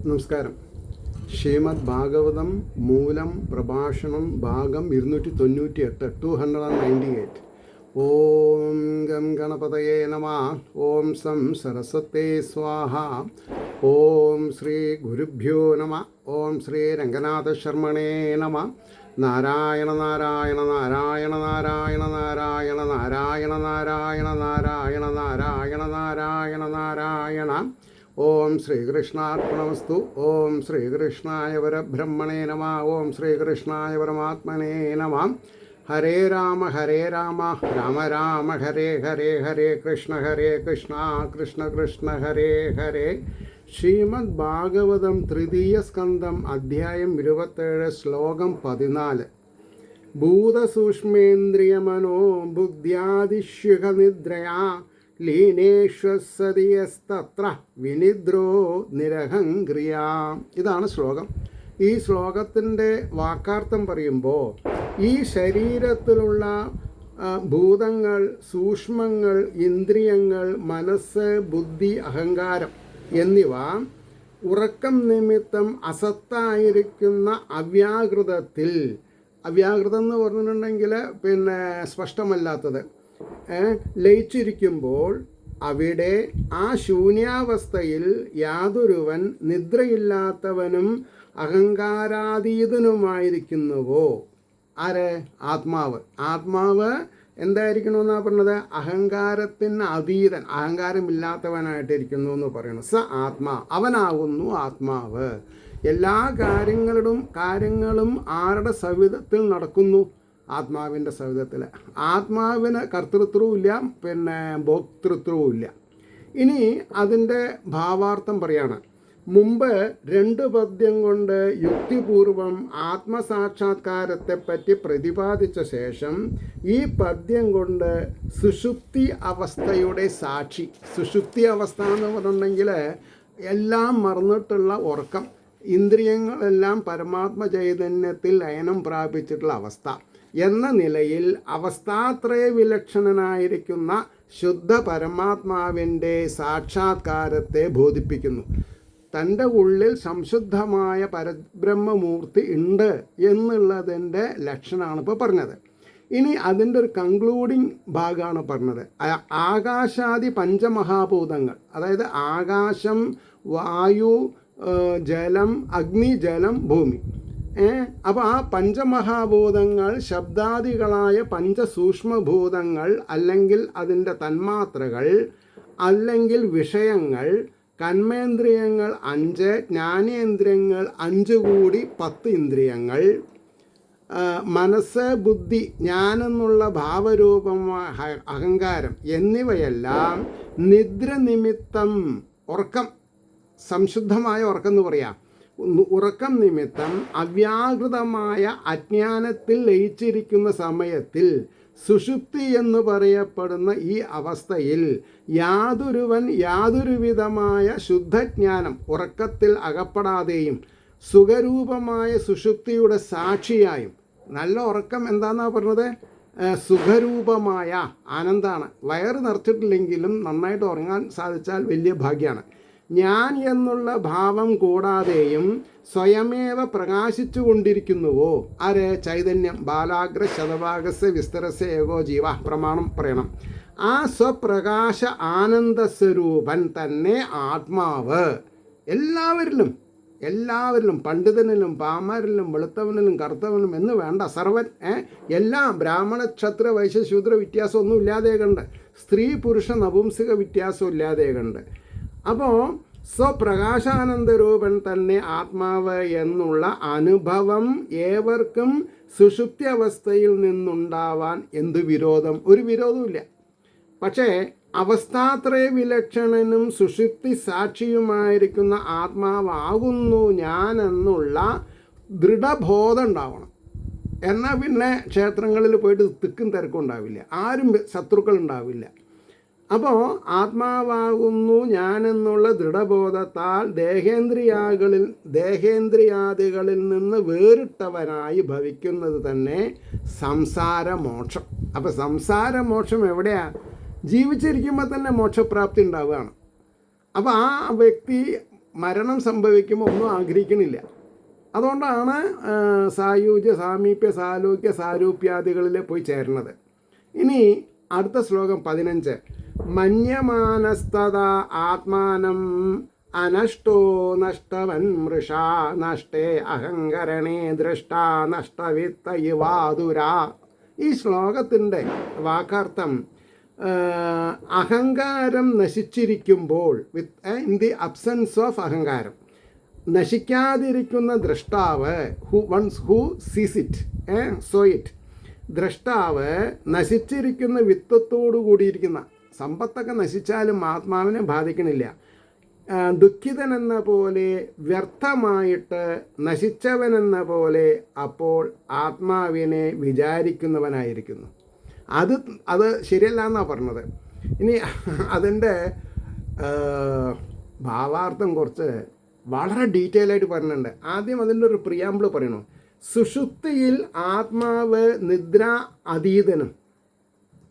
നമസ്കാരം. ശ്രീമദ് ഭാഗവതം മൂലം പ്രഭാഷണം ഭാഗം 298 298. ഓം ഗം ഗണപതയേ നമഃ. ഓം സം സരസ്വതേ സ്വാഹ. ഓം ശ്രീ ഗുരുഭ്യോ നമഃ. ഓം ശ്രീ രംഗനാഥ ശർമ്മണേ നമഃ. നാരായണ നാരായണ നാരായണ നാരായണ നാരായണ നാരായണ നാരായണ നാരായണ നാരായണ നാരായണ നാരായണ. ഓം ശ്രീകൃഷ്ണാർപ്പണമസ്തു. ഓം ശ്രീകൃഷ്ണായ പരബ്രഹ്മണേ നമഃ. ഓം ശ്രീകൃഷ്ണായ പരമാത്മനേ നമഃ. ഹരേ രാമ രാമ രാമ ഹരേ ഹരേ ഹരേ കൃഷ്ണ കൃഷ്ണ കൃഷ്ണ ഹരേ ഹരേ. ശ്രീമദ് ഭാഗവതം തൃതീയ സ്കന്ധം അധ്യായം 27 ശ്ലോകം 14. ഭൂതസൂക്ഷ്മേന്ദ്രിയമനോ ബുദ്ധ്യാദിഷ്യുക നിദ്രയാ ലീനേഷ്വസതിയസ്തത്ര വിനിദ്രോ നിരഹംക്രിയ. ഇതാണ് ശ്ലോകം. ഈ ശ്ലോകത്തിൻ്റെ വാക്കാർത്ഥം പറയുമ്പോൾ ഈ ശരീരത്തിലുള്ള ഭൂതങ്ങൾ, സൂക്ഷ്മങ്ങൾ, ഇന്ദ്രിയങ്ങൾ, മനസ്സ്, ബുദ്ധി, അഹങ്കാരം എന്നിവ ഉറക്കം നിമിത്തം അസത്തായിരിക്കുന്ന അവ്യാകൃതത്തിൽ, അവ്യാകൃതം എന്ന് പറഞ്ഞിട്ടുണ്ടെങ്കിൽ സ്പഷ്ടമല്ലാത്തത്, ലയിച്ചിരിക്കുമ്പോൾ അവിടെ ആ ശൂന്യാവസ്ഥയിൽ യാതൊരുവൻ നിദ്രയില്ലാത്തവനും അഹങ്കാരാതീതനുമായിരിക്കുന്നുവോ? ആര്? ആത്മാവ്. ആത്മാവ് എന്തായിരിക്കണമെന്നാണ് പറഞ്ഞത്? അഹങ്കാരത്തിന് അതീതൻ, അഹങ്കാരമില്ലാത്തവനായിട്ടിരിക്കുന്നു എന്ന് പറയുന്നു. സ ആത്മാ, അവനാകുന്നു ആത്മാവ്. എല്ലാ കാര്യങ്ങളും ആരുടെ സവിധത്തിൽ നടക്കുന്നു? ആത്മാവിൻ്റെ സവിധത്തിൽ. ആത്മാവിന് കർത്തൃത്വമില്ല, ഭോക്തൃത്വമില്ല. ഇനി അതിൻ്റെ ഭാവാർത്ഥം പറയാണ്. മുമ്പ് 2 പദ്യം കൊണ്ട് യുക്തിപൂർവം ആത്മസാക്ഷാത്കാരത്തെപ്പറ്റി പ്രതിപാദിച്ച ശേഷം ഈ പദ്യം കൊണ്ട് സുഷുപ്തി അവസ്ഥയുടെ സാക്ഷി. സുഷുപ്തി അവസ്ഥ എന്ന് പറഞ്ഞിട്ടുണ്ടെങ്കിൽ എല്ലാം മറന്നിട്ടുള്ള ഉറക്കം, ഇന്ദ്രിയങ്ങളെല്ലാം പരമാത്മ ചൈതന്യത്തിൽ ലയനം പ്രാപിച്ചിട്ടുള്ള അവസ്ഥ എന്ന നിലയിൽ അവസ്ഥാത്രയ വിലക്ഷണനായിരിക്കുന്ന ശുദ്ധ പരമാത്മാവിൻ്റെ സാക്ഷാത്കാരത്തെ ബോധിപ്പിക്കുന്നു. തൻ്റെ ഉള്ളിൽ സംശുദ്ധമായ പരബ്രഹ്മമൂർത്തി ഉണ്ട് എന്നുള്ളതിൻ്റെ ലക്ഷണമാണ് ഇപ്പോൾ പറഞ്ഞത്. ഇനി അതിൻ്റെ ഒരു കൺക്ലൂഡിങ് ഭാഗമാണ് പറഞ്ഞത്. ആകാശാദി പഞ്ചമഹാഭൂതങ്ങൾ, അതായത് ആകാശം, വായു, ജലം, അഗ്നി, ജലം, ഭൂമി. അപ്പോൾ ആ പഞ്ചമഹാഭൂതങ്ങൾ ശബ്ദാദികളായ പഞ്ചസൂക്ഷ്മഭൂതങ്ങൾ, അല്ലെങ്കിൽ അതിൻ്റെ തന്മാത്രകൾ, അല്ലെങ്കിൽ വിഷയങ്ങൾ, കർമ്മേന്ദ്രിയങ്ങൾ 5, ജ്ഞാനേന്ദ്രിയങ്ങൾ 5 കൂടി 10 ഇന്ദ്രിയങ്ങൾ, മനസ്സ്, ബുദ്ധി, ഞാനെന്നുള്ള ഭാവരൂപമായ അഹങ്കാരം എന്നിവയെല്ലാം നിദ്ര നിമിത്തം, ഉറക്കം, സംശുദ്ധമായ ഉറക്കം എന്ന് പറയാം, ഉറക്കം നിമിത്തം അവ്യാകൃതമായ അജ്ഞാനത്തിൽ ലയിച്ചിരിക്കുന്ന സമയത്തിൽ, സുഷുപ്തി എന്ന് പറയപ്പെടുന്ന ഈ അവസ്ഥയിൽ യാതൊരുവിധമായ ശുദ്ധജ്ഞാനം ഉറക്കത്തിൽ അകപ്പെടാതെയും സുഖരൂപമായ സുഷുപ്തിയുടെ സാക്ഷിയായും, നല്ല ഉറക്കം എന്താണെന്നാണ് പറഞ്ഞത്? സുഖരൂപമായ ആനന്ദമാണ്. വയറ് നിറച്ചിട്ടില്ലെങ്കിലും നന്നായിട്ട് ഉറങ്ങാൻ സാധിച്ചാൽ വലിയ ഭാഗ്യമാണ്. ഞാൻ എന്നുള്ള ഭാവം കൂടാതെയും സ്വയമേവ പ്രകാശിച്ചു കൊണ്ടിരിക്കുന്നുവോ? ആര്? ചൈതന്യം. ബാലാഗ്ര ശതഭാഗസ് വിസ്തരസ് ഏകോ ജീവ. പ്രമാണം പറയണം. ആ സ്വപ്രകാശ ആനന്ദസ്വരൂപൻ തന്നെ ആത്മാവ്. എല്ലാവരിലും പണ്ഡിതനിലും പാമരിലും വെളുത്തവനിലും കറുത്തവനും എന്ന് വേണ്ട, സർവൻ, എല്ലാം ബ്രാഹ്മണ ക്ഷത്ര വൈശ്യ ശൂദ്ര വ്യത്യാസമൊന്നും ഇല്ലാതെ കണ്ട്, സ്ത്രീ പുരുഷ നപുംസക വ്യത്യാസം ഇല്ലാതെ കണ്ട്. അപ്പോൾ സ്വപ്രകാശാനന്ദരൂപൻ തന്നെ ആത്മാവ് എന്നുള്ള അനുഭവം ഏവർക്കും സുഷുപ്തി അവസ്ഥയിൽ നിന്നുണ്ടാവാൻ എന്ത് വിരോധം? ഒരു വിരോധമില്ല. പക്ഷേ അവസ്ഥാത്രയ വിലക്ഷണനും സുഷുപ്തി സാക്ഷിയുമായിരിക്കുന്ന ആത്മാവാകുന്നു ഞാൻ എന്നുള്ള ദൃഢബോധം ഉണ്ടാവണം. എന്നാൽ പിന്നെ ക്ഷേത്രങ്ങളിൽ പോയിട്ട് തിക്കും തിരക്കും ഉണ്ടാവില്ല, ആരും ശത്രുക്കൾ ഉണ്ടാവില്ല. അപ്പോൾ ആത്മാവാകുന്നു ഞാനെന്നുള്ള ദൃഢബോധത്താൽ ദേഹേന്ദ്രിയാദികളിൽ നിന്ന് വേറിട്ടവനായി ഭവിക്കുന്നത് തന്നെ സംസാരമോക്ഷം. അപ്പോൾ സംസാരമോക്ഷം എവിടെയാണ്? ജീവിച്ചിരിക്കുമ്പോൾ തന്നെ മോക്ഷപ്രാപ്തി ഉണ്ടാവുകയാണ്. അപ്പോൾ ആ വ്യക്തി മരണം സംഭവിക്കുമ്പോൾ ഒന്നും ആഗ്രഹിക്കണില്ല. അതുകൊണ്ടാണ് സായുജ്യ, സാമീപ്യ, സാലോക്യ, സാരൂപ്യാദികളിൽ പോയി ചേരുന്നത്. ഇനി അടുത്ത ശ്ലോകം 15. മന്യമാനസ്തദാ ആത്മാനം അനഷ്ടോ നഷ്ടവൻ മൃഷാ നഷ്ടേ അഹങ്കരണേ ദൃഷ്ടാ നഷ്ടവിത്ത യുവാതുര. ഈ ശ്ലോകത്തിൻ്റെ വാക്കാർത്ഥം അഹങ്കാരം നശിച്ചിരിക്കുമ്പോൾ, ഇൻ ദി അബ്സൻസ് ഓഫ് അഹങ്കാരം, നശിക്കാതിരിക്കുന്ന ദ്രഷ്ടാവ്, ഹു സീസ് ഇറ്റ്, സോ ഇറ്റ്, ദ്രഷ്ടാവ് നശിച്ചിരിക്കുന്ന വിത്തത്തോടു കൂടിയിരിക്കുന്ന, സമ്പത്തൊക്കെ നശിച്ചാലും ആത്മാവിനെ ബാധിക്കണില്ല. ദുഃഖിതനെന്ന പോലെ, വ്യർത്ഥമായിട്ട് നശിച്ചവനെന്ന പോലെ അപ്പോൾ ആത്മാവിനെ വിചാരിക്കുന്നവനായിരിക്കുന്നു. അത് ശരിയല്ല എന്നാണ് പറഞ്ഞത്. ഇനി അതിൻ്റെ ഭാവാർത്ഥം കുറച്ച് വളരെ ഡീറ്റെയിൽ ആയിട്ട് പറഞ്ഞിട്ടുണ്ട്. ആദ്യം അതിൻ്റെ ഒരു പ്രിയാമ്പിൾ പറയണു. സുഷുപ്തിയിൽ ആത്മാവ് നിദ്ര അതീതനും.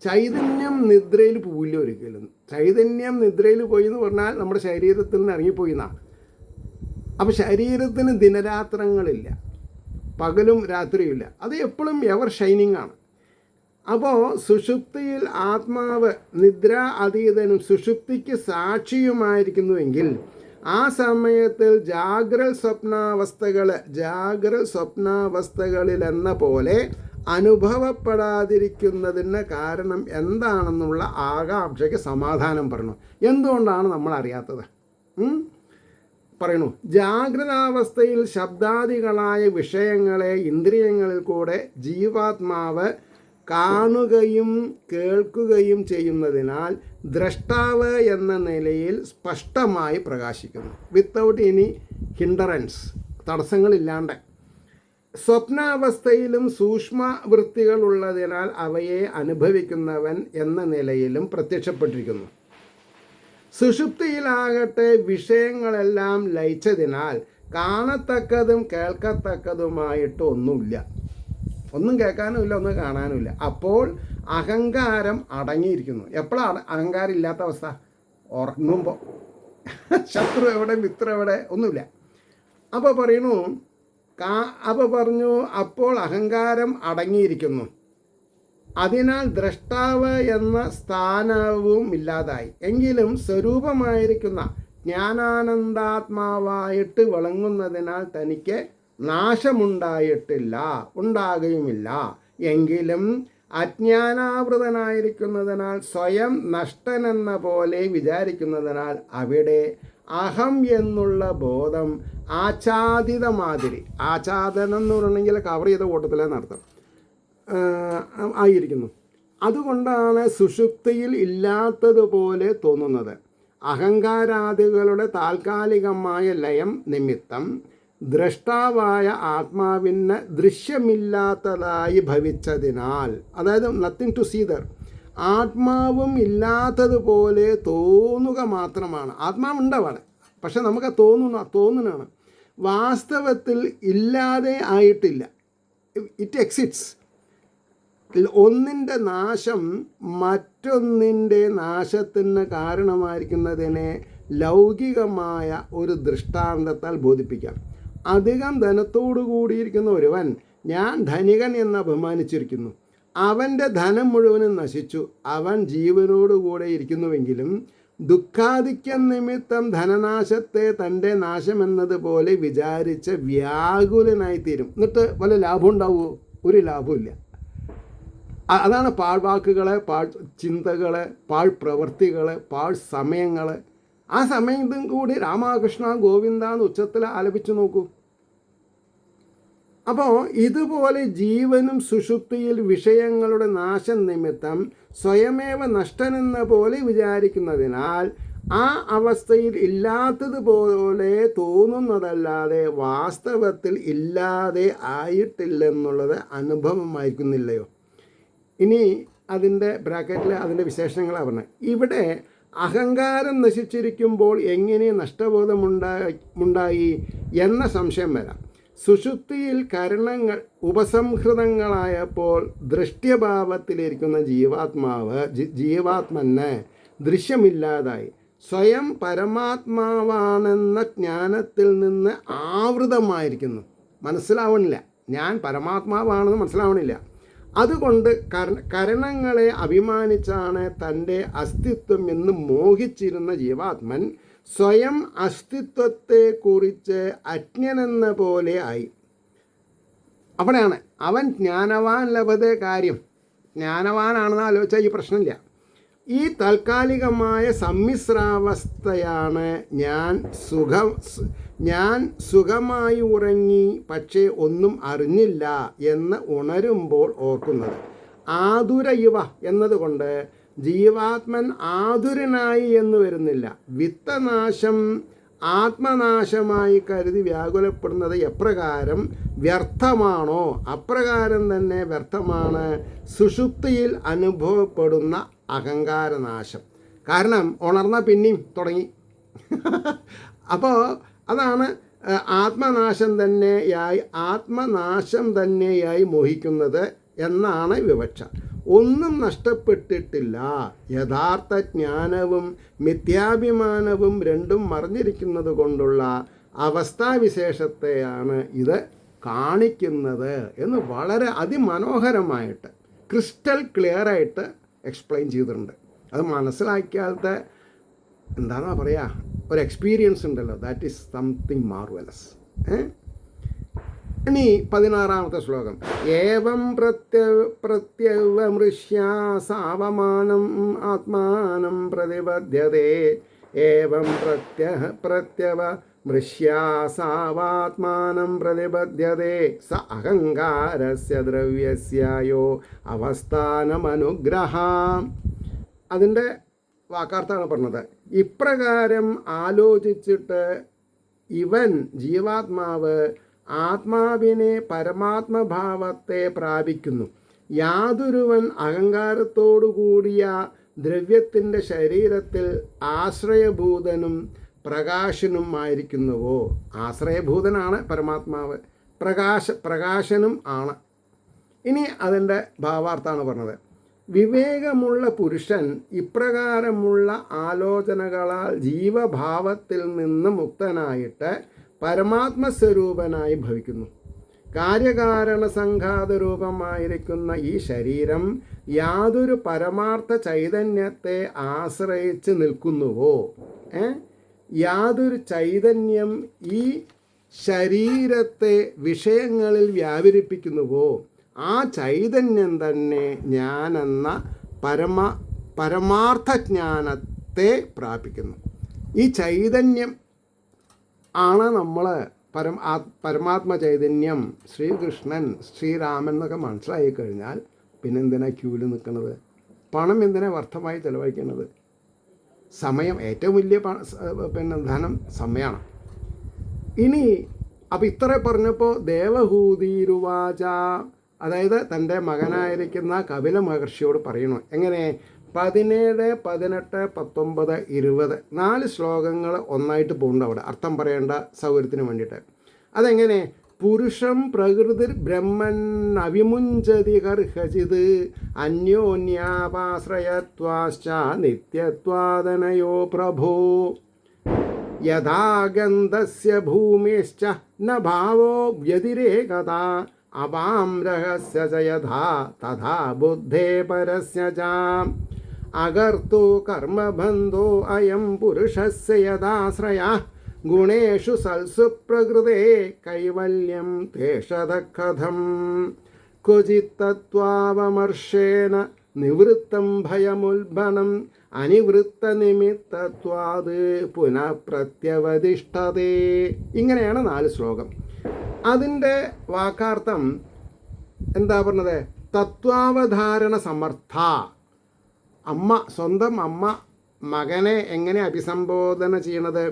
ചൈതന്യം നിദ്രയിൽ പോയില്ല ഒരിക്കലും. ചൈതന്യം നിദ്രയിൽ പോയി എന്ന് പറഞ്ഞാൽ നമ്മുടെ ശരീരത്തിൽ നിന്ന് ഇറങ്ങിപ്പോയി എന്നാണ്. അപ്പോൾ ശരീരത്തിന് ദിനരാത്രങ്ങളില്ല, പകലും രാത്രിയില്ല. അത് എപ്പോഴും എവർ ഷൈനിങ് ആണ്. അപ്പോൾ സുഷുപ്തിയിൽ ആത്മാവ് നിദ്ര അതീതനും സുഷുപ്തിക്ക് സാക്ഷിയുമായിരിക്കുന്നുവെങ്കിൽ ആ സമയത്തിൽ ജാഗ്രത സ്വപ്നാവസ്ഥകളിലെന്ന പോലെ അനുഭവപ്പെടാതിരിക്കുന്നതിന് കാരണം എന്താണെന്നുള്ള ആകാംക്ഷയ്ക്ക് സമാധാനം പറഞ്ഞു. എന്തുകൊണ്ടാണ് നമ്മൾ അറിയാത്തത്? പറയണു. ജാഗ്രതാവസ്ഥയിൽ ശബ്ദാദികളായ വിഷയങ്ങളെ ഇന്ദ്രിയങ്ങളിൽ കൂടെ ജീവാത്മാവ് കാണുകയും കേൾക്കുകയും ചെയ്യുന്നതിനാൽ ദ്രഷ്ടാവ് എന്ന നിലയിൽ സ്പഷ്ടമായി പ്രകാശിക്കുന്നു, വിത്തൗട്ട് എനി ഹിൻഡറൻസ്, തടസ്സങ്ങളില്ലാണ്ട്. സ്വപ്നാവസ്ഥയിലും സൂക്ഷ്മ വൃത്തികളുള്ളതിനാൽ അവയെ അനുഭവിക്കുന്നവൻ എന്ന നിലയിലും പ്രത്യക്ഷപ്പെട്ടിരിക്കുന്നു. സുഷുപ്തിയിലാകട്ടെ വിഷയങ്ങളെല്ലാം ലയിച്ചതിനാൽ കാണത്തക്കതും കേൾക്കത്തക്കതുമായിട്ട് ഒന്നുമില്ല. ഒന്നും കേൾക്കാനുമില്ല, ഒന്നും കാണാനുമില്ല. അപ്പോൾ അഹങ്കാരം അടങ്ങിയിരിക്കുന്നു. എപ്പോഴാണ് അഹങ്കാരം ഇല്ലാത്ത അവസ്ഥ? ഉറങ്ങുമ്പോൾ. ശത്രു എവിടെ, മിത്രം എവിടെ, ഒന്നുമില്ല. അപ്പോൾ പറഞ്ഞു അപ്പോൾ അഹങ്കാരം അടങ്ങിയിരിക്കുന്നു. അതിനാൽ ദ്രഷ്ടാവ് എന്ന സ്ഥാനവും ഇല്ലാതായി. എങ്കിലും സ്വരൂപമായിരിക്കുന്ന ജ്ഞാനാനന്ദാത്മാവായിട്ട് വിളങ്ങുന്നതിനാൽ തനിക്ക് നാശമുണ്ടായിട്ടില്ല, ഉണ്ടാകുകയുമില്ല. എങ്കിലും അജ്ഞാനാവൃതനായിരിക്കുന്നതിനാൽ സ്വയം നഷ്ടനെന്ന പോലെ വിചാരിക്കുന്നതിനാൽ അവിടെ അഹം എന്നുള്ള ബോധം ആച്ഛാദിതമാതിരി, ആച്ഛാദനം എന്ന് പറയണമെങ്കിൽ കവർ ചെയ്ത കൂട്ടത്തിലെന്നർത്ഥം, ആയിരിക്കുന്നു. അതുകൊണ്ടാണ് സുഷുപ്തിയിൽ ഇല്ലാത്തതുപോലെ തോന്നുന്നത്. അഹങ്കാരാദികളുടെ താൽക്കാലികമായ ലയം നിമിത്തം ദ്രഷ്ടാവായ ആത്മാവിന് ദൃശ്യമില്ലാത്തതായി ഭവിച്ചതിനാൽ, അതായത് നത്തിങ് ടു സീ ദർ, ആത്മാവും ഇല്ലാത്തതുപോലെ തോന്നുക മാത്രമാണ്. ആത്മാവുണ്ടവിടെ, പക്ഷെ നമുക്ക് തോന്നുന്നതാണ്. വാസ്തവത്തിൽ ഇല്ലാതെ ആയിട്ടില്ല. It exits. ഒന്നിൻ്റെ നാശം മറ്റൊന്നിൻ്റെ നാശത്തിന് കാരണമായിരിക്കുന്നതിനെ ലൗകികമായ ഒരു ദൃഷ്ടാന്തത്താൽ ബോധിപ്പിക്കാം. അധികം ധനത്തോടു കൂടിയിരിക്കുന്ന ഒരുവൻ ഞാൻ ധനികൻ എന്ന് അഭിമാനിച്ചിരിക്കുന്നു. അവൻ്റെ ധനം മുഴുവനും നശിച്ചു. അവൻ ജീവനോടുകൂടെ ഇരിക്കുന്നുവെങ്കിലും ദുഃഖാധിക്യം നിമിത്തം ധനനാശത്തെ തൻ്റെ നാശമെന്നതുപോലെ വിചാരിച്ച് വ്യാകുലനായിത്തീരും. എന്നിട്ട് വല്ല ലാഭം ഉണ്ടാവുമോ? ഒരു ലാഭമില്ല. അതാണ് പാഴ്വാക്കുകൾ, പാഴ് ചിന്തകൾ, പാഴ് പ്രവൃത്തികൾ, പാഴ് സമയങ്ങൾ. ആ സമയത്തും കൂടി രാമകൃഷ്ണ ഗോവിന്ദ എന്ന് ഉച്ചത്തിൽ ആലപിച്ചു നോക്കൂ. അപ്പോൾ ഇതുപോലെ ജീവനും സുഷുപ്തിയിൽ വിഷയങ്ങളുടെ നാശം നിമിത്തം സ്വയമേവ നഷ്ടനെന്ന പോലെ വിചാരിക്കുന്നതിനാൽ ആ അവസ്ഥയിൽ ഇല്ലാത്തതുപോലെ തോന്നുന്നതല്ലാതെ വാസ്തവത്തിൽ ഇല്ലാതെ ആയിട്ടില്ലെന്നുള്ളത് അനുഭവമായിരിക്കുന്നില്ലയോ? ഇനി അതിൻ്റെ ബ്രാക്കറ്റിൽ അതിൻ്റെ വിശേഷങ്ങളാണ് പറഞ്ഞത്. ഇവിടെ അഹങ്കാരം നശിച്ചിരിക്കുമ്പോൾ എങ്ങനെ നഷ്ടബോധമുണ്ടായി എന്ന സംശയം വരാം. സുഷുപ്തിയിൽ കരണങ്ങൾ ഉപസംഹൃതങ്ങളായപ്പോൾ ദൃഷ്ട്യഭാവത്തിലിരിക്കുന്ന ജീവാത്മന് ദൃശ്യമില്ലാതായി. സ്വയം പരമാത്മാവാണെന്ന ജ്ഞാനത്തിൽ നിന്ന് ആവൃതമായിരിക്കുന്നു. മനസ്സിലാവണില്ല, ഞാൻ പരമാത്മാവാണെന്ന് മനസ്സിലാവണില്ല. അതുകൊണ്ട് കരണങ്ങളെ അഭിമാനിച്ചാണ് തൻ്റെ അസ്തിത്വം എന്ന് മോഹിച്ചിരുന്ന ജീവാത്മൻ സ്വയം അസ്തിത്വത്തെക്കുറിച്ച് അജ്ഞനെന്ന പോലെ ആയി. അവിടെയാണ് അവൻ ജ്ഞാനവാൻ ലഭതേ കാര്യം. ജ്ഞാനവാനാണെന്ന് ആലോചിച്ചാൽ ഈ പ്രശ്നമില്ല. ഈ താൽക്കാലികമായ സമ്മിശ്രാവസ്ഥയാണ് ഞാൻ സുഖമായി ഉറങ്ങി പക്ഷേ ഒന്നും അറിഞ്ഞില്ല എന്ന് ഉണരുമ്പോൾ ഓർക്കുന്നത്. ആതുര ഇവ എന്നതുകൊണ്ട് ജീവാത്മൻ ആതുരനായി എന്ന് വരുന്നില്ല. വിത്തനാശം ആത്മനാശമായി കരുതി വ്യാകുലപ്പെടുന്നത് എപ്രകാരം വ്യർത്ഥമാണോ അപ്രകാരം തന്നെ വ്യർത്ഥമാണ് സുഷുപ്തിയിൽ അനുഭവപ്പെടുന്ന അഹങ്കാരനാശം. കാരണം ഉണർന്ന പിന്നെയും തുടങ്ങി. അപ്പോൾ അതാണ് ആത്മനാശം തന്നെയായി മോഹിക്കുന്നത് എന്നാണ് വിവക്ഷ. ഒന്നും നഷ്ടപ്പെട്ടിട്ടില്ല. യഥാർത്ഥ ജ്ഞാനവും മിഥ്യാഭിമാനവും രണ്ടും മറിഞ്ഞിരിക്കുന്നത് കൊണ്ടുള്ള അവസ്ഥാവിശേഷത്തെയാണ് ഇത് കാണിക്കുന്നത് എന്ന് വളരെ അതിമനോഹരമായിട്ട് ക്രിസ്റ്റൽ ക്ലിയറായിട്ട് എക്സ്പ്ലെയിൻ ചെയ്തിട്ടുണ്ട്. അത് മനസ്സിലാക്കിയാലത്തെ എന്താണെന്നാ പറയുക, ഒരു എക്സ്പീരിയൻസ് ഉണ്ടല്ലോ, ദാറ്റ് ഈസ് സംതിങ് മാർവലസ്. ഇനി 16ാമത്തെ ശ്ലോകം. ഏവം പ്രത്യവമൃഷ്യാ സാവമാനം ആത്മാനം പ്രതിപദ്ധ്യതേ. ഏവം പ്രത്യവമൃഷ്യാ സാവാത്മാനം പ്രതിപദ്ധ്യതേ. സ അഹങ്കാരസ്യ ദ്രവ്യസ്യായോ അവസ്ഥാനമനുഗ്രഹ. അതിൻ്റെ വാക്കാർത്ഥാണ് പറഞ്ഞത്. ഇപ്രകാരം ആലോചിച്ചിട്ട് ഇവൻ ജീവാത്മാവ് ആത്മാവിനെ പരമാത്മഭാവത്തെ പ്രാപിക്കുന്നു. യാതൊരുവൻ അഹങ്കാരത്തോടുകൂടിയ ദ്രവ്യത്തിൻ്റെ ശരീരത്തിൽ ആശ്രയഭൂതനും പ്രകാശനും ആയിരിക്കുന്നുവോ. ആശ്രയഭൂതനാണ് പരമാത്മാവ്, പ്രകാശനും ആണ്. ഇനി അതിൻ്റെ ഭാവാർത്ഥാണ് പറഞ്ഞത്. വിവേകമുള്ള പുരുഷൻ ഇപ്രകാരമുള്ള ആലോചനകളാൽ ജീവഭാവത്തിൽ നിന്ന് മുക്തനായിട്ട് പരമാത്മസ്വരൂപനായി ഭവിക്കുന്നു. കാര്യകാരണ സംഘാത രൂപമായിരിക്കുന്ന ഈ ശരീരം യാതൊരു പരമാർത്ഥ ചൈതന്യത്തെ ആശ്രയിച്ച് നിൽക്കുന്നുവോ, യാതൊരു ചൈതന്യം ഈ ശരീരത്തെ വിഷയങ്ങളിൽ വ്യാപരിപ്പിക്കുന്നുവോ, ആ ചൈതന്യം തന്നെ ഞാനെന്ന പരമാർത്ഥജ്ഞാനത്തെ പ്രാപിക്കുന്നു. ഈ ചൈതന്യം ആണ് നമ്മൾ പരമാത്മ ചൈതന്യം, ശ്രീകൃഷ്ണൻ, ശ്രീരാമൻ എന്നൊക്കെ മനസ്സിലായി കഴിഞ്ഞാൽ പിന്നെ എന്തിനാ ക്യൂവിൽ നിൽക്കുന്നത്? പണം എന്തിനാ വ്യർത്ഥമായി ചിലവഴിക്കുന്നത്? സമയം ഏറ്റവും വലിയ ധനം സമയമാണ്. ഇനി അപ്പോൾ ഇത്ര പറഞ്ഞപ്പോൾ ദേവഹൂതിരുവാച, അതായത് തൻ്റെ മകനായിരിക്കുന്ന കപില മഹർഷിയോട് പറയണു. എങ്ങനെ? 17, 18, 19, 20 4 ശ്ലോകങ്ങൾ ഒന്നായിട്ട് പോകുന്നുണ്ട് അവിടെ, അർത്ഥം പറയേണ്ട സൗകര്യത്തിന് വേണ്ടിയിട്ട്. അതെങ്ങനെ? പുരുഷം പ്രകൃതിർ ബ്രഹ്മൻ അവിമുഞ്ചതി കർഹചിത് അന്യോന്യാപാശ്രയത്വാശ്ച നിത്യത്വാദനയോ പ്രഭോ. യഥാഗന്ധസ്യ ഭൂമിശ്ച ന ഭാവോ വ്യതിരേകത അവാം രഹസ്യ ച യഥാ തഥാ ബുദ്ധേ പരസ്യ ച അകർത്തോ കർമ്മബന്ധോ അയം പുരുഷസ്യ യഥാശ്രയഃ ഗുണേഷു സൽസു പ്രകൃതേ കൈവല്യം തേഷത കഥം ക്വചിത്തത്വാവമർഷേണ നിവൃത്തം ഭയമുൽബണം അനിവൃത്തനിമിത്തത്വാത് പുനഃ പ്രത്യവതിഷ്ഠതേ. ഇങ്ങനെയാണ് 4 ശ്ലോകം. അതിൻ്റെ വാക്കാർത്ഥം എന്താ പറഞ്ഞത്? തത്വാവധാരണ സമർത്ഥ. സ്വന്തം അമ്മ മകനെ എങ്ങനെ അഭിസംബോധന ചെയ്യണത്?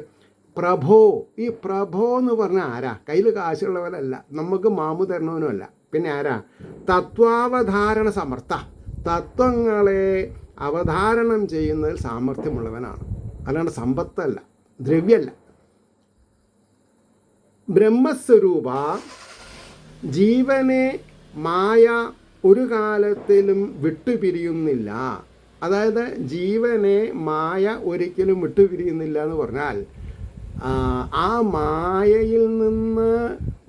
പ്രഭോ. ഈ പ്രഭോ എന്ന് പറഞ്ഞാൽ ആരാ? കയ്യിൽ കാശുള്ളവരല്ല, നമുക്ക് മാമു തരണവനുമല്ല. പിന്നെ ആരാ? തത്വാവധാരണ സമർത്ഥ. തത്വങ്ങളെ അവധാരണം ചെയ്യുന്നതിൽ സാമർഥ്യമുള്ളവനാണ്, അല്ലാണ്ട് സമ്പത്തല്ല, ദ്രവ്യമല്ല. ബ്രഹ്മസ്വരൂപ. ജീവനെ മായ ഒരു കാലത്തിലും വിട്ടുപിരിയുന്നില്ല. അതായത് ജീവനെ മായ ഒരിക്കലും വിട്ടുപിരിയുന്നില്ല എന്ന് പറഞ്ഞാൽ ആ മായയിൽ നിന്ന്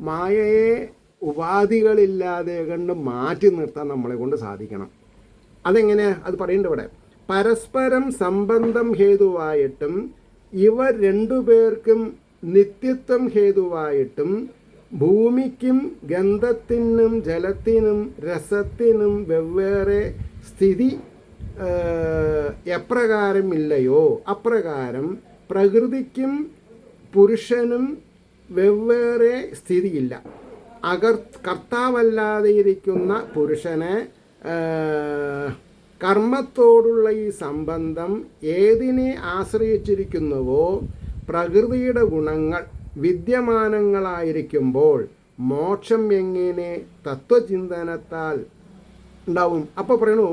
മായയെ ഉപാധികളില്ലാതെ കണ്ട് മാറ്റി നിർത്താൻ നമ്മളെ കൊണ്ട് സാധിക്കണം. അതെങ്ങനെ? അത് പറയേണ്ട ഇവിടെ. പരസ്പരം സംബന്ധം ഹേതുവായിട്ടും ഇവർ രണ്ടുപേർക്കും നിത്യത്വം ഹേതുവായിട്ടും ഭൂമിക്കും ഗന്ധത്തിനും ജലത്തിനും രസത്തിനും വെവ്വേറെ സ്ഥിതി എപ്രകാരമില്ലയോ അപ്രകാരം പ്രകൃതിക്കും പുരുഷനും വെവ്വേറെ സ്ഥിതിയില്ല. കർത്താവല്ലാതെ ഇരിക്കുന്ന പുരുഷന് കർമ്മത്തോടുള്ള ഈ സംബന്ധം ഏതിനെ ആശ്രയിച്ചിരിക്കുന്നുവോ പ്രകൃതിയുടെ ഗുണങ്ങൾ വിദ്യമാനങ്ങളായിരിക്കുമ്പോൾ മോക്ഷം എങ്ങനെ തത്വചിന്തനത്താൽ ഉണ്ടാവും? അപ്പോൾ പറയണു,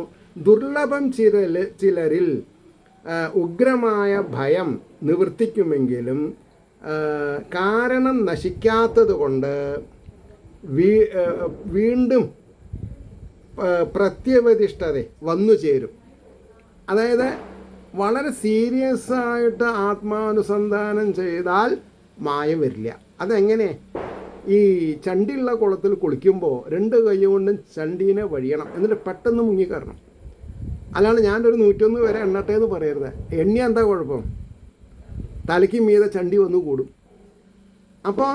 ദുർലഭം ചിലരിൽ ഉഗ്രമായ ഭയം നിവർത്തിക്കുമെങ്കിലും കാരണം നശിക്കാത്തത് കൊണ്ട് വീണ്ടും പ്രത്യവധിഷ്ഠത വന്നു ചേരും. അതായത് വളരെ സീരിയസ് ആയിട്ട് ആത്മാനുസന്ധാനം ചെയ്താൽ മായ വരില്ല. അതെങ്ങനെ? ഈ ചണ്ടിയുള്ള കുളത്തിൽ കുളിക്കുമ്പോൾ 2 കൈ കൊണ്ടും ചണ്ടീനെ വഴിയണം, എന്നിട്ട് പെട്ടെന്ന് മുങ്ങിക്കയറണം. അല്ലാണ്ട് ഞാനൊരു 101 വരെ എണ്ണട്ടെ എന്ന് പറയരുത്. എണ്ണി എന്താ കുഴപ്പം? തലയ്ക്ക് മീതെ ചണ്ടി വന്ന് കൂടും. അപ്പോൾ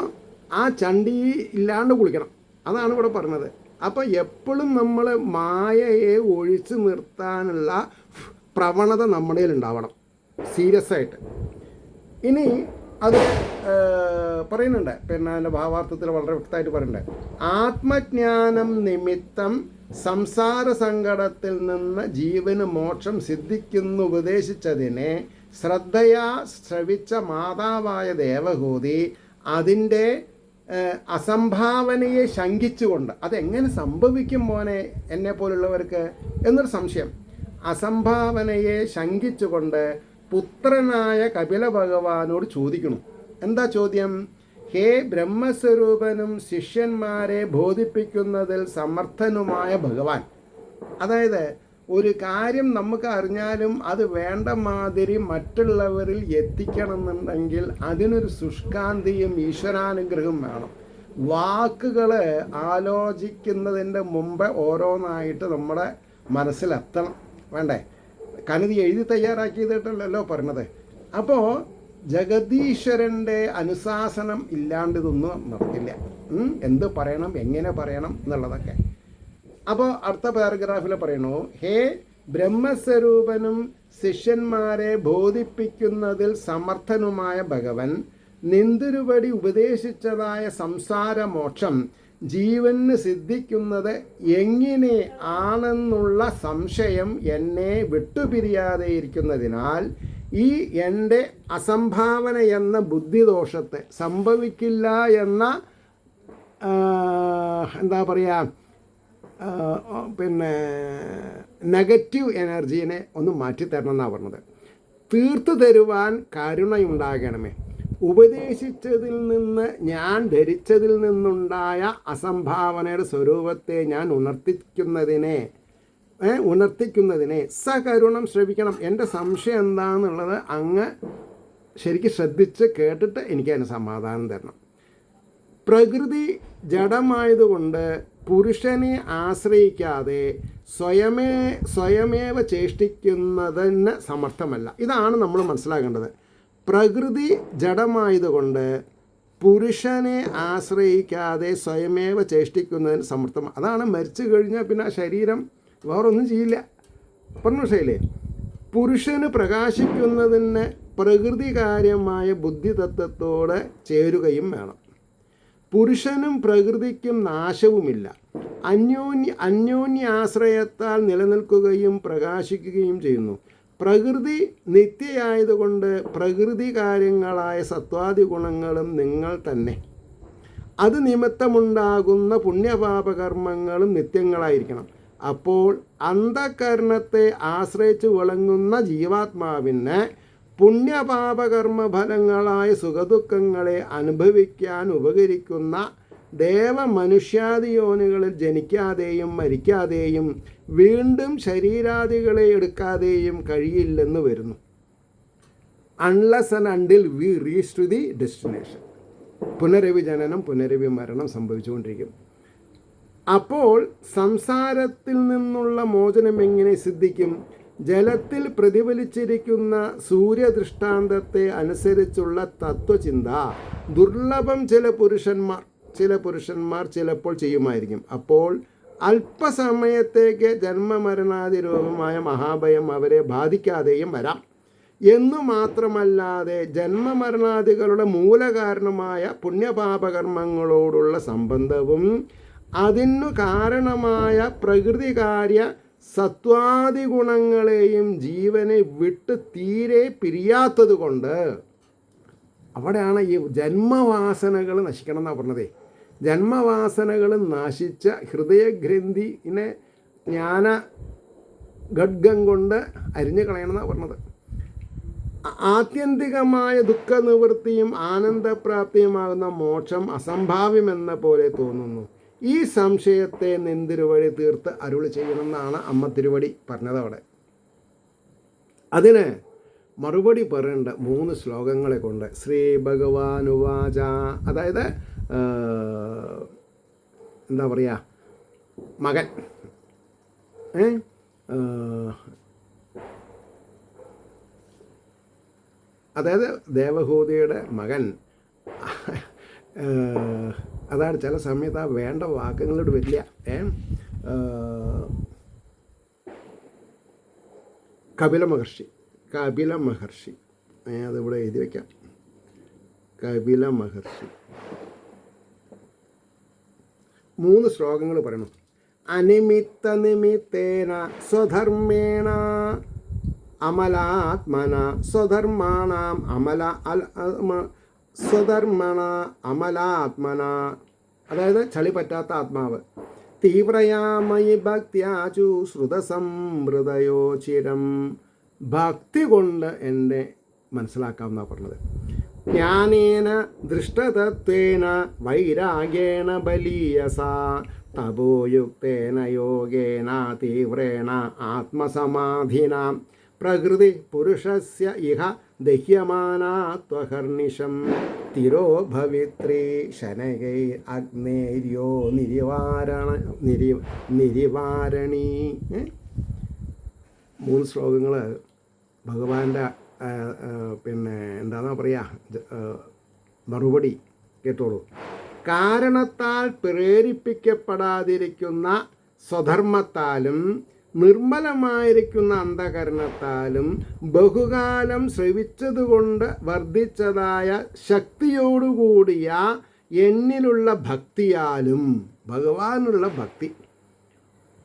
ആ ചണ്ടി ഇല്ലാണ്ട് കുളിക്കണം. അതാണ് ഇവിടെ പറഞ്ഞത്. അപ്പോൾ എപ്പോഴും നമ്മൾ മായയെ ഒഴിച്ചു നിർത്താനുള്ള പ്രവണത നമ്മുടെ ഉണ്ടാവണം, സീരിയസ് ആയിട്ട്. ഇനി അത് പറയുന്നുണ്ട്, പിന്നെ അതിൻ്റെ ഭാവാർത്ഥത്തിൽ വളരെ വ്യക്തമായിട്ട് പറയുന്നുണ്ട്. ആത്മജ്ഞാനം നിമിത്തം സംസാര സങ്കടത്തിൽ നിന്ന് ജീവന് മോക്ഷം സിദ്ധിക്കുന്നു ഉപദേശിച്ചതിനെ ശ്രദ്ധയാ ശ്രവിച്ച മാതാവായ ദേവഹൂതി അതിൻ്റെ അസംഭാവനയെ ശങ്കിച്ചുകൊണ്ട്, അതെങ്ങനെ സംഭവിക്കും മോനെ എന്നെ പോലുള്ളവർക്ക് എന്നൊരു സംശയം, അസംഭാവനയെ ശങ്കിച്ചുകൊണ്ട് പുത്രനായ കപില ഭഗവാനോട് ചോദിക്കണം. എന്താ ചോദ്യം? ഹേ ബ്രഹ്മസ്വരൂപനും ശിഷ്യന്മാരെ ബോധിപ്പിക്കുന്നതിൽ സമർത്ഥനുമായ ഭഗവാൻ. അതായത് ഒരു കാര്യം നമുക്ക് അറിഞ്ഞാലും അത് വേണ്ട മാതിരി മറ്റുള്ളവരിൽ എത്തിക്കണമെന്നുണ്ടെങ്കിൽ അതിനൊരു ശുഷ്കാന്തിയും ഈശ്വരാനുഗ്രഹവും വേണം. വാക്കുകൾ ആലോചിക്കുന്നതിൻ്റെ മുമ്പ് ഓരോന്നായിട്ട് നമ്മുടെ മനസ്സിലെത്തണം, വേണ്ടേ? കണിതി എഴുതി തയ്യാറാക്കിയതായിട്ടല്ലോ പറഞ്ഞത്. അപ്പോൾ ജഗദീശ്വരൻ്റെ അനുശാസനം ഇല്ലാണ്ട് ഇതൊന്നും നടക്കില്ല. എന്ത് പറയണം, എങ്ങനെ പറയണം എന്നുള്ളതൊക്കെ. അപ്പോൾ അടുത്ത പാരഗ്രാഫിൽ പറയണു, ഹേ ബ്രഹ്മസ്വരൂപനും ശിഷ്യന്മാരെ ബോധിപ്പിക്കുന്നതിൽ സമർത്ഥനുമായ ഭഗവൻ നിന്തിരുപടി ഉപദേശിച്ചതായ സംസാരമോക്ഷം ജീവന് സിദ്ധിക്കുന്നത് എങ്ങനെ ആണെന്നുള്ള സംശയം എന്നെ വിട്ടുപിരിയാതെ ഇരിക്കുന്നതിനാൽ ഈ എൻ്റെ അസംഭാവന എന്ന ബുദ്ധിദോഷത്തെ സംഭവിക്കില്ല എന്ന എന്താ പറയുക, പിന്നെ നെഗറ്റീവ് എനർജീനെ ഒന്ന് മാറ്റിത്തരണം എന്നാണ് പറഞ്ഞത്. തീർത്തു തരുവാൻ കരുണയുണ്ടാകണമേ. ഉപദേശിച്ചതിൽ നിന്ന് ഞാൻ ധരിച്ചതിൽ നിന്നുണ്ടായ അസംഭാവനയുടെ സ്വരൂപത്തെ ഞാൻ ഉണർത്തിക്കുന്നതിനെ സകരുണം ശ്രവിക്കണം. എൻ്റെ സംശയം എന്താണെന്നുള്ളത് അങ്ങ് ശരിക്കും ശ്രദ്ധിച്ച് കേട്ടിട്ട് എനിക്കതിന് സമാധാനം തരണം. പ്രകൃതി ജഡമായതുകൊണ്ട് പുരുഷനെ ആശ്രയിക്കാതെ സ്വയമേവ ചേഷ്ടിക്കുന്നതിന് സമർത്ഥമല്ല. ഇതാണ് നമ്മൾ മനസ്സിലാക്കേണ്ടത്. പ്രകൃതി ജഡമായതുകൊണ്ട് പുരുഷനെ ആശ്രയിക്കാതെ സ്വയമേവ ചേഷ്ടിക്കുന്നതിന് സമർത്ഥം. അതാണ് മരിച്ചു കഴിഞ്ഞാൽ പിന്നെ ആ ശരീരം വേറൊന്നും ചെയ്യില്ല. പറഞ്ഞു ശൈലേ, പുരുഷന് പ്രകാശിക്കുന്നതിന് പ്രകൃതികാര്യമായ ബുദ്ധിതത്വത്തോടെ ചേരുകയും വേണം. പുരുഷനും പ്രകൃതിക്കും നാശവുമില്ല. അന്യോന്യാശ്രയത്താൽ നിലനിൽക്കുകയും പ്രകാശിക്കുകയും ചെയ്യുന്നു. പ്രകൃതി നിത്യയായതുകൊണ്ട് പ്രകൃതി കാര്യങ്ങളായ സത്വാദി ഗുണങ്ങളും നിങ്ങൾ തന്നെ. അത് നിമിത്തമുണ്ടാകുന്ന പുണ്യപാപകർമ്മങ്ങളും നിത്യങ്ങളായിരിക്കണം. അപ്പോൾ അന്ധകരണത്തെ ആശ്രയിച്ച് വിളങ്ങുന്ന ജീവാത്മാവിന് പുണ്യപാപകർമ്മ ഫലങ്ങളായ സുഖദുഃഖങ്ങളെ അനുഭവിക്കാൻ ഉപകരിക്കുന്ന മനുഷ്യാദി യോനികളിൽ ജനിക്കാതെയും മരിക്കാതെയും വീണ്ടും ശരീരാദികളെ എടുക്കാതെയും കഴിയില്ലെന്ന് വരുന്നു. Unless and until we reach to the destination. പുനരവി ജനനം പുനരവി മരണം സംഭവിച്ചുകൊണ്ടിരിക്കും. അപ്പോൾ സംസാരത്തിൽ നിന്നുള്ള മോചനം എങ്ങനെ സിദ്ധിക്കും? ജലത്തിൽ പ്രതിഫലിച്ചിരിക്കുന്ന സൂര്യദൃഷ്ടാന്തത്തെ അനുസരിച്ചുള്ള തത്വചിന്ത ദുർലഭം ചില പുരുഷന്മാർ ചിലപ്പോൾ ചെയ്യുമായിരിക്കും. അപ്പോൾ അല്പസമയത്തേക്ക് ജന്മമരണാദി രൂപമായ മഹാഭയം അവരെ ബാധിക്കാതെയും വരാം. എന്നു മാത്രമല്ലാതെ ജന്മമരണാദികളുടെ മൂലകാരണമായ പുണ്യപാപകർമ്മങ്ങളോടുള്ള സംബന്ധവും അതിനു കാരണമായ പ്രകൃതികാര്യ സത്വാദി ഗുണങ്ങളെയും ജീവനെ വിട്ട് തീരെ പിരിയാത്തത് കൊണ്ട് അവിടെയാണ് ഈ ജന്മവാസനകൾ നശിക്കണം എന്നാണ് പറഞ്ഞത്. ജന്മവാസനകൾ നശിച്ച ഹൃദയഗ്രന്ഥിനെ ജ്ഞാന ഖഡ്ഗം കൊണ്ട് അരിഞ്ഞു കളയണമെന്നാണ് പറഞ്ഞത്. ആത്യന്തികമായ ദുഃഖനിവൃത്തിയും ആനന്ദപ്രാപ്തിയുമാകുന്ന മോക്ഷം അസംഭാവ്യമെന്ന പോലെ തോന്നുന്നു. ഈ സംശയത്തെ നിന്തിരുവഴി തീർത്ത് അരുളി ചെയ്യണമെന്നാണ് അമ്മ തിരുവടി പറഞ്ഞത് അവിടെ. അതിന് മറുപടി പറയേണ്ട 3 ശ്ലോകങ്ങളെ കൊണ്ട് ശ്രീ ഭഗവാനുവാച, അതായത് എന്താ പറയുക, മകൻ അതായത് ദേവഹൂതിയുടെ മകൻ. അതാണ് ചില സമയത്ത് ആ വേണ്ട വാക്കുകളോട് വരില്ല. കപില മഹർഷി അതിവിടെ എഴുതി വയ്ക്കാം. കപില മഹർഷി 3 ശ്ലോകങ്ങൾ പറയണം. അനിമിത്ത നിമിത്തേന സ്വധർമ്മേണ അമലാത്മന സ്വധർമാണാം സ്വധർമ്മണ അമലാത്മന, അതായത് ചളി പറ്റാത്ത ആത്മാവ്. തീവ്രയാമയി ഭക്തിയാചു ശ്രുതസംഹൃതയോചിരം, ഭക്തി കൊണ്ട് എന്നെ മനസ്സിലാക്കാമെന്നാണ് പറഞ്ഞത്. ജ്ഞാനേന ദൃഷ്ടതത്വേന വൈരാഗ്യേണ ബലീയസ തപോയുക്തേന യോഗേന തീവ്രേണ ആത്മസമാധിന പ്രകൃതി പുരുഷസ്യ ഇഹ ദഹ്യമാനാത്വഹർനിശം തിരോ ഭവിത്രീ ശനകൈ അഗ്നേര്യോ നിരിവാരണീ. 3 ശ്ലോകങ്ങൾ ഭഗവാന്റെ എന്താണെന്നാ പറയുക, മറുപടി കേട്ടോളൂ. കാരണത്താൽ പ്രേരിപ്പിക്കപ്പെടാതിരിക്കുന്ന സ്വധർമ്മത്താലും നിർമ്മലമായിരിക്കുന്ന അന്ധകരണത്താലും ബഹുകാലം ശ്രവിച്ചതുകൊണ്ട് വർദ്ധിച്ചതായ ശക്തിയോടുകൂടിയ എന്നിലുള്ള ഭക്തിയാലും, ഭഗവാനുള്ള ഭക്തി,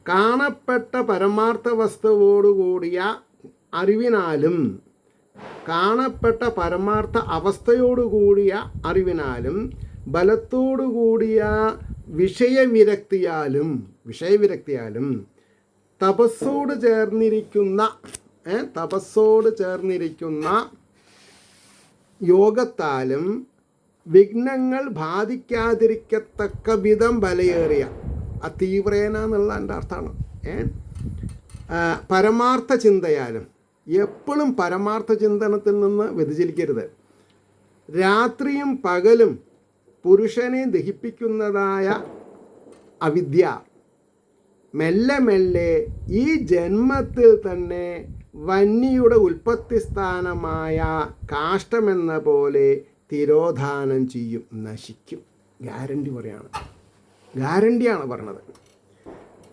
കാണപ്പെട്ട പരമാർത്ഥ വസ്തുവോടുകൂടിയ അറിവിനാലും, കാണപ്പെട്ട പരമാർത്ഥ അവസ്ഥയോടുകൂടിയ അറിവിനാലും, ബലത്തോടുകൂടിയ വിഷയവിരക്തിയാലും തപസ്സോട് ചേർന്നിരിക്കുന്ന യോഗത്താലും വിഘ്നങ്ങൾ ബാധിക്കാതിരിക്കത്തക്ക വിധം ബലയേറിയ, ആ തീവ്രേന എന്നുള്ള എൻ്റെ അർത്ഥമാണ്, പരമാർത്ഥ ചിന്തയാലും. എപ്പോഴും പരമാർത്ഥ ചിന്തനത്തിൽ നിന്ന് വ്യതിചലിക്കരുത്. രാത്രിയും പകലും പുരുഷനെ ദഹിപ്പിക്കുന്നതായ അവിദ്യ മെല്ലെ മെല്ലെ ഈ ജന്മത്തിൽ തന്നെ വന്യയുടെ ഉൽപ്പത്തി സ്ഥാനമായ കാഷ്ടമെന്ന പോലെ തിരോധാനം ചെയ്യും, നശിക്കും. ഗ്യാരണ്ടിയാണ് പറഞ്ഞത്.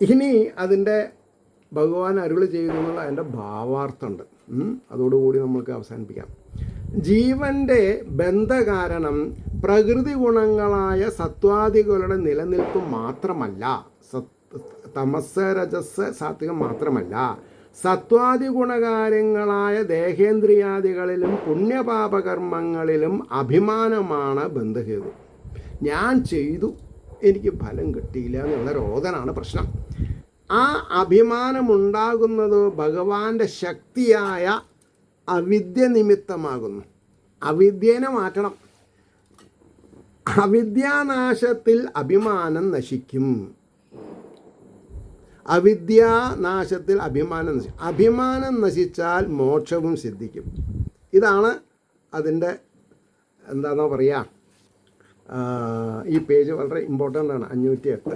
ഇനി അതിൻ്റെ ഭഗവാൻ അരുളി ചെയ്യുന്നുള്ള അതിൻ്റെ ഭാവാർത്ഥമുണ്ട്. അതോടുകൂടി നമുക്ക് അവസാനിപ്പിക്കാം. ജീവൻ്റെ ബന്ധകാരണം പ്രകൃതി ഗുണങ്ങളായ സത്വാദികളുടെ നിലനിൽപ്പ് മാത്രമല്ല, തമസ് രജസ് സാത്വികം മാത്രമല്ല, സത്വാദി ഗുണകാര്യങ്ങളായ ദേഹേന്ദ്രിയാദികളിലും പുണ്യപാപകർമ്മങ്ങളിലും അഭിമാനമാണ് ബന്ധഹേതു. ഞാൻ ചെയ്തു, എനിക്ക് ഫലം കിട്ടിയില്ല എന്നുള്ള രോദനാണ് പ്രശ്നം. ആ അഭിമാനമുണ്ടാകുന്നത് ഭഗവാന്റെ ശക്തിയായ അവിദ്യ നിമിത്തമാകുന്നു. അവിദ്യേനെ മാറ്റണം. അവിദ്യാനാശത്തിൽ അഭിമാനം നശിക്കും. അവിദ്യാനാശത്തിൽ അഭിമാനം നശിച്ചാൽ മോക്ഷവും സിദ്ധിക്കും. ഇതാണ് അതിൻ്റെ എന്താണെന്നോ പറയുക. ഈ പേജ് വളരെ ഇമ്പോർട്ടൻ്റ് ആണ്. 508.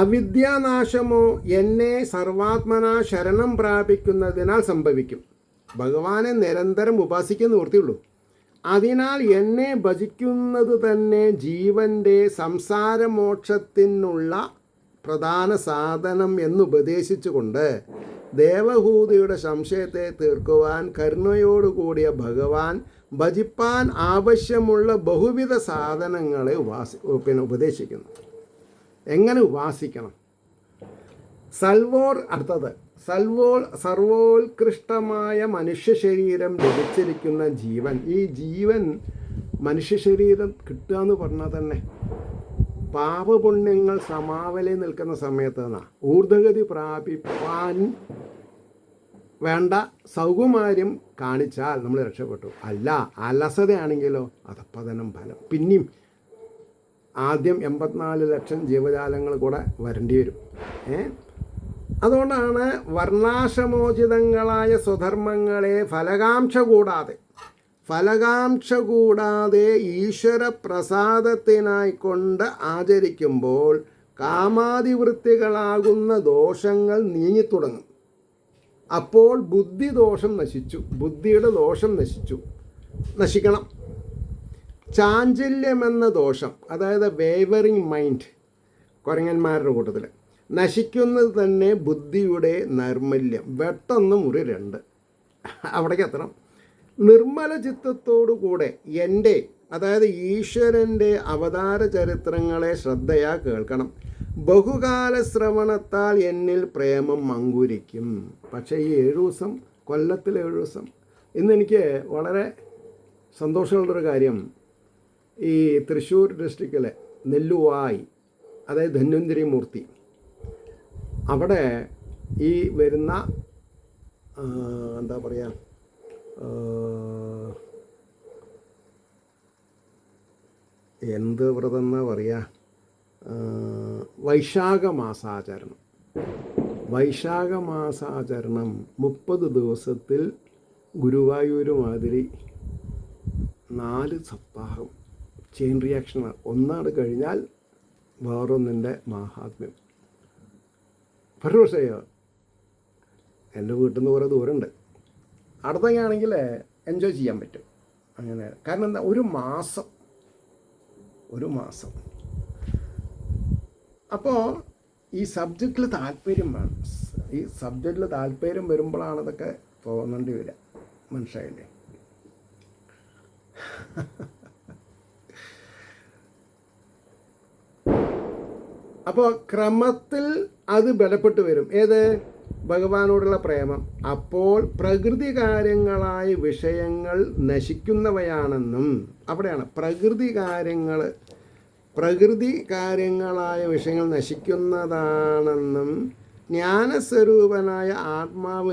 അവിദ്യാനാശമോ എന്നെ സർവാത്മനാ ശരണം പ്രാപിക്കുന്നതിനാൽ സംഭവിക്കും. ഭഗവാനെ നിരന്തരം ഉപാസിക്കുന്ന നിവൃത്തിയുള്ളൂ. അതിനാൽ എന്നെ ഭജിക്കുന്നത് തന്നെ ജീവൻ്റെ സംസാരമോക്ഷത്തിനുള്ള പ്രധാന സാധനം എന്നുപദേശിച്ചുകൊണ്ട് ദേവഹൂതിയുടെ സംശയത്തെ തീർക്കുവാൻ കരുണയോടുകൂടിയ ഭഗവാൻ ഭജിപ്പാൻ ആവശ്യമുള്ള ബഹുവിധ സാധനങ്ങളെ ഉപദേശിക്കുന്നു. എങ്ങനെ ഉപാസിക്കണം? അടുത്തത് സർവോത്കൃഷ്ടമായ മനുഷ്യ ശരീരം ലഭിച്ചിരിക്കുന്ന ജീവൻ. ഈ ജീവൻ മനുഷ്യ ശരീരം കിട്ടുക എന്ന് പറഞ്ഞാൽ തന്നെ പാപപുണ്യങ്ങൾ സമാവലി നിൽക്കുന്ന സമയത്ത് ഊർധ്വഗതി പ്രാപിപ്പാൻ വേണ്ട സൗകുമാര്യം കാണിച്ചാൽ നമ്മൾ രക്ഷപ്പെട്ടു. അല്ല, അലസതയാണെങ്കിലോ അധപ്പതനം ഫലം. പിന്നെയും ആദ്യം 84 ലക്ഷം ജീവജാലങ്ങൾ കൂടെ വരേണ്ടി വരും. അതുകൊണ്ടാണ് വർണ്ണാശ്രമോചിതങ്ങളായ സ്വധർമ്മങ്ങളെ ഫലകാംക്ഷ കൂടാതെ ഈശ്വര പ്രസാദത്തിനായിക്കൊണ്ട് ആചരിക്കുമ്പോൾ കാമാതിവൃത്തികളാകുന്ന ദോഷങ്ങൾ നീങ്ങിത്തുടങ്ങും. അപ്പോൾ ബുദ്ധിയുടെ ദോഷം നശിക്കണം. ചാഞ്ചല്യമെന്ന ദോഷം, അതായത് വേവറിങ് മൈൻഡ്, കുരങ്ങന്മാരുടെ കൂട്ടത്തിൽ നശിക്കുന്നത് തന്നെ ബുദ്ധിയുടെ നൈർമല്യം. വെട്ടൊന്ന് മുറി 2 അവിടേക്ക് എത്തണം. നിർമ്മല ചിത്തത്തോടുകൂടെ എൻ്റെ, അതായത് ഈശ്വരൻ്റെ അവതാര ചരിത്രങ്ങളെ ശ്രദ്ധയാ കേൾക്കണം. ബഹുകാല ശ്രവണത്താൽ എന്നിൽ പ്രേമം അങ്കുരിക്കും. പക്ഷേ ഈ 7 ദിവസം, കൊല്ലത്തിൽ 7 ദിവസം, ഇന്നെനിക്ക് വളരെ സന്തോഷമുള്ളൊരു കാര്യം, ഈ തൃശ്ശൂർ ഡിസ്ട്രിക്റ്റിലെ നെല്ലുവായി, അതായത് ധന്വന്തരി മൂർത്തി, അവിടെ ഈ വരുന്ന എന്താ പറയുക, എന്ത് വ്രതം എന്നാ പറയുക, വൈശാഖ മാസാചരണം 30 ദിവസത്തിൽ ഗുരുവായൂർ മാതിരി 4 സപ്താഹം ചെയിൻ റിയാക്ഷനാണ്. ഒന്നാണ് കഴിഞ്ഞാൽ വേറൊന്നിൻ്റെ മാഹാത്മ്യം. പക്ഷേ എൻ്റെ വീട്ടിൽ നിന്ന് കുറേ ദൂരമുണ്ട്. അടുത്തൊക്കെയാണെങ്കിൽ എൻജോയ് ചെയ്യാൻ പറ്റും. അങ്ങനെ കാരണം എന്താ, ഒരു മാസം. അപ്പോൾ ഈ സബ്ജക്റ്റിൽ താല്പര്യം വേണം. ഈ സബ്ജക്റ്റിൽ താല്പര്യം വരുമ്പോഴാണ് ഇതൊക്കെ തോന്നേണ്ടി വരിക. മനസ്സിലായില്ലേ? അപ്പോൾ ക്രമത്തിൽ അത് ബലപ്പെട്ടു വരും. ഏത്? ഭഗവാനോടുള്ള പ്രേമം. അപ്പോൾ പ്രകൃതി കാര്യങ്ങളായ വിഷയങ്ങൾ നശിക്കുന്നവയാണെന്നും, അവിടെയാണ് പ്രകൃതി കാര്യങ്ങളായ വിഷയങ്ങൾ നശിക്കുന്നതാണെന്നും ജ്ഞാനസ്വരൂപനായ ആത്മാവ്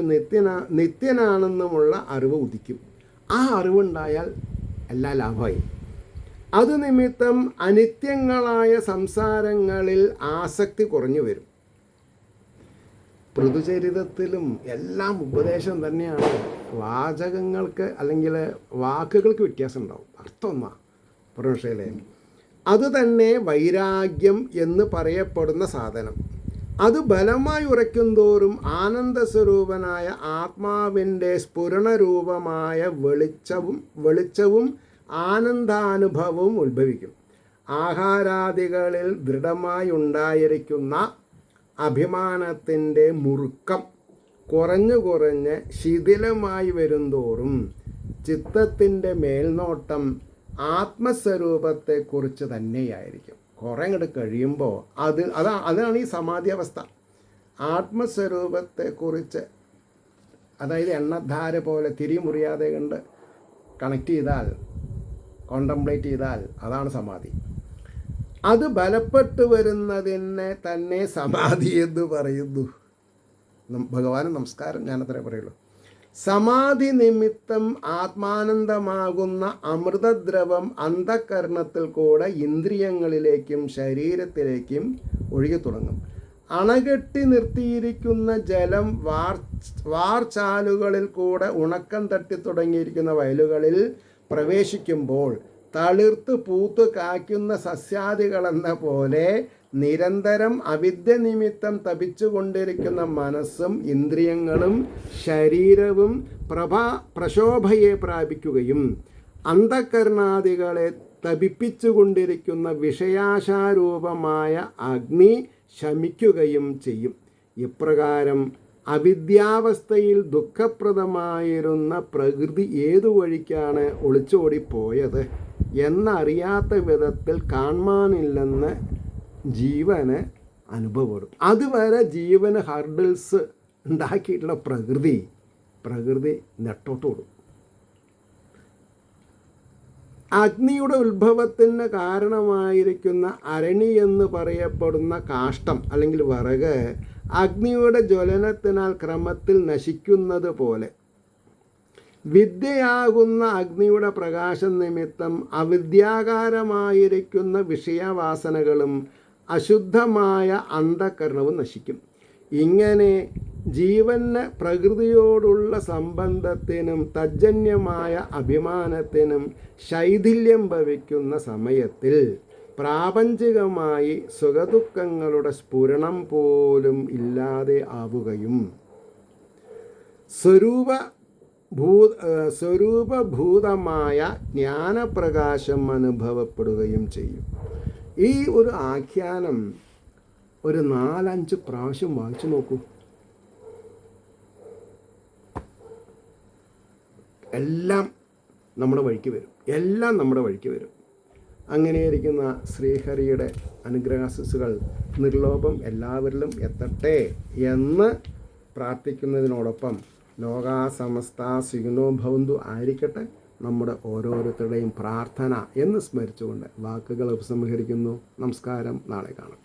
നിത്യനാണെന്നുമുള്ള അറിവ് ഉദിക്കും. ആ അറിവുണ്ടായാൽ എല്ലാ ലാഭമായി. അത് നിമിത്തം അനിത്യങ്ങളായ സംസാരങ്ങളിൽ ആസക്തി കുറഞ്ഞു വരും. പൃഥുചരിതത്തിലും എല്ലാം ഉപദേശം തന്നെയാണ്. വാചകങ്ങൾക്ക് അല്ലെങ്കിൽ വാക്കുകൾക്ക് വ്യത്യാസം ഉണ്ടാവും, അർത്ഥം ഒന്നാ പ്രൊണൗൺസിയലേ. അത് തന്നെ വൈരാഗ്യം എന്ന് പറയപ്പെടുന്ന സാധനം. അത് ബലമായി ഉറയ്ക്കുന്തോറും ആനന്ദസ്വരൂപനായ ആത്മാവിൻ്റെ സ്ഫുരണരൂപമായ വെളിച്ചവും ആനന്ദാനുഭവവും ഉത്ഭവിക്കും. ആഹാരാദികളിൽ ദൃഢമായി ഉണ്ടായിരിക്കുന്ന അഭിമാനത്തിൻ്റെ മുറുക്കം കുറഞ്ഞ് ശിഥിലമായി വരുന്തോറും ചിത്തത്തിൻ്റെ മേൽനോട്ടം ആത്മസ്വരൂപത്തെക്കുറിച്ച് തന്നെയായിരിക്കും. കുറേ അങ്ങോട്ട് കഴിയുമ്പോൾ അതാണ് ഈ സമാധി അവസ്ഥ. ആത്മസ്വരൂപത്തെക്കുറിച്ച്, അതായത് എണ്ണധാര പോലെ തിരിമുറിയാതെ കണ്ട് കണക്ട് ചെയ്താൽ, കോണ്ടംപ്ലേറ്റ് ചെയ്താൽ അതാണ് സമാധി. അത് ബലപ്പെട്ടു വരുന്നതിനെ തന്നെ സമാധി എന്ന് പറയുന്നു. ഭഗവാന് നമസ്കാരം, ഞാനത്രേ പറയുള്ളൂ. സമാധി നിമിത്തം ആത്മാനന്ദമാകുന്ന അമൃതദ്രവം അന്ധകരണത്തിൽ കൂടെ ഇന്ദ്രിയങ്ങളിലേക്കും ശരീരത്തിലേക്കും ഒഴുകി തുടങ്ങും. അണകെട്ടി നിർത്തിയിരിക്കുന്ന ജലം വാർചാലുകളിൽ കൂടെ ഉണക്കം തട്ടി തുടങ്ങിയിരിക്കുന്ന വയലുകളിൽ പ്രവേശിക്കുമ്പോൾ തളിർത്ത് പൂത്ത് കായ്ക്കുന്ന സസ്യാദികളെന്ന പോലെ നിരന്തരം അവിദ്യ നിമിത്തം തപിച്ചുകൊണ്ടിരിക്കുന്ന മനസ്സും ഇന്ദ്രിയങ്ങളും ശരീരവും പ്രശോഭയെ പ്രാപിക്കുകയും അന്ധകരണാദികളെ തപിപ്പിച്ചുകൊണ്ടിരിക്കുന്ന വിഷയാശാരൂപമായ അഗ്നി ശമിക്കുകയും ചെയ്യും. ഇപ്രകാരം അവിദ്യാവസ്ഥയിൽ ദുഃഖപ്രദമായിരുന്ന പ്രകൃതി ഏതു വഴിക്കാണ് ഒളിച്ചോടിപ്പോയത് എന്നറിയാത്ത വിധത്തിൽ കാണാനില്ലെന്ന് ജീവന് അനുഭവപ്പെടും. അതുവരെ ജീവന് ഹർഡിൽസ് ഉണ്ടാക്കിയിട്ടുള്ള പ്രകൃതി നെട്ടോട്ടോടും. അഗ്നിയുടെ ഉത്ഭവത്തിന് കാരണമായിരിക്കുന്ന അരണി എന്ന് പറയപ്പെടുന്ന കാഷ്ടം അല്ലെങ്കിൽ വിറക് അഗ്നിയുടെ ജ്വലനത്തിനാൽ ക്രമത്തിൽ നശിക്കുന്നത് പോലെ വിദ്യയാകുന്ന അഗ്നിയുടെ പ്രകാശം നിമിത്തം അവിദ്യാകാരമായിരിക്കുന്ന വിഷയവാസനകളും അശുദ്ധമായ അന്ധകരണവും നശിക്കും. ഇങ്ങനെ ജീവന് പ്രകൃതിയോടുള്ള സംബന്ധത്തിനും തജ്ജന്യമായ അഭിമാനത്തിനും ശൈഥില്യം ഭവിക്കുന്ന സമയത്തിൽ പ്രാപഞ്ചികമായി സുഖദുഃഖങ്ങളുടെ സ്ഫുരണം പോലും ഇല്ലാതെ ആവുകയും സ്വരൂപഭൂതമായ ജ്ഞാനപ്രകാശം അനുഭവപ്പെടുകയും ചെയ്യും. ഈ ഒരു ആഖ്യാനം ഒരു 4-5 പ്രാവശ്യം വായിച്ചു നോക്കൂ. എല്ലാം നമ്മുടെ വഴിക്ക് വരും. അങ്ങനെയിരിക്കുന്ന ശ്രീഹരിയുടെ അനുഗ്രഹാശിസ്സുകൾ നിർലോഭം എല്ലാവരിലും എത്തട്ടെ എന്ന് പ്രാർത്ഥിക്കുന്നതിനോടൊപ്പം ലോകാ സമസ്ത സുഖിനോ ഭവന്തു ആയിരിക്കട്ടെ നമ്മുടെ ഓരോരുത്തരുടെയും പ്രാർത്ഥന എന്ന് സ്മരിച്ചുകൊണ്ട് വാക്കുകൾ ഉപസംഹരിക്കുന്നു. നമസ്കാരം. നാളെ കാണാം.